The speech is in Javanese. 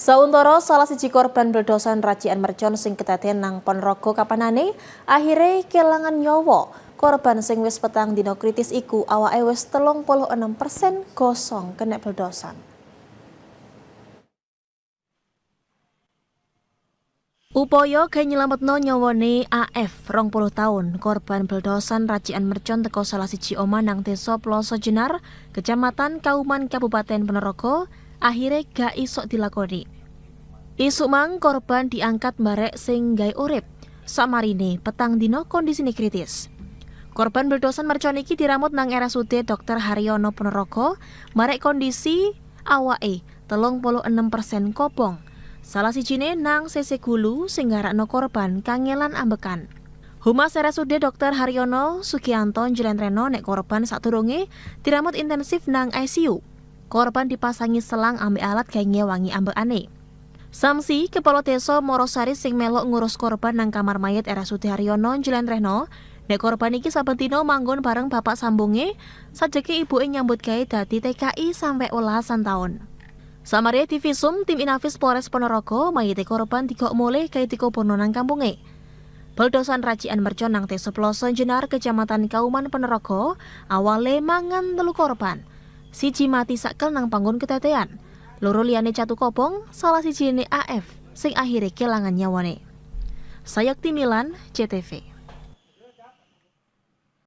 Sauntara salah siji korban bledosan racikan mercon sing kedaden nang Ponorogo kapanane akhire kelangan nyawa. Korban sing wis petang dina kritis iku awake wis 36% gosong kena bledosan. Upaya gawe nyelametno nyawane AF 20 tahun, korban bledosan racikan mercon teko salah siji omah nang Desa Ploso Jenar, Kecamatan Kauman Kabupaten Ponorogo, akhirnya gak iso dilakoni. Isuk mang korban diangkat barek sing gawe urip. Samarine petang dino kondisine kritis. Korban bledosan mercon iki diramut nang RSUD Dr. Haryono Ponorogo, marek kondisi awake 36% kopong. Salah sijine nang sese gulu sing ngarakno korban kangelan ambekan. Humas RSUD Dr. Haryono Sugianto njlentreno nek korban sadurunge diramut intensif nang ICU. Korban dipasangi selang ambek alat gawe ngewangi ambekane. Samsi, Kepala Desa Morosari sing melok ngurus korban nang kamar mayat RSUD Haryono njlentreno nek korban iki saben dina manggon bareng bapak sambunge sajeke ibuke nyambut gawe dadi TKI sampai 18 tahun. Samare divisum tim Inafis Polres Ponorogo, mayite korban digok mulih gawe dikuburno nang kampunge. Bledosan racikan mercon nang Desa Ploso Jenar Kecamatan Kauman Ponorogo awale mangan 3 korban. Siji mati sakel nang panggon kedadean. Loro liyane jatuh kopong, salah sijine AF sing akhire kelangan nyawane. Sayakti Milan, CTV.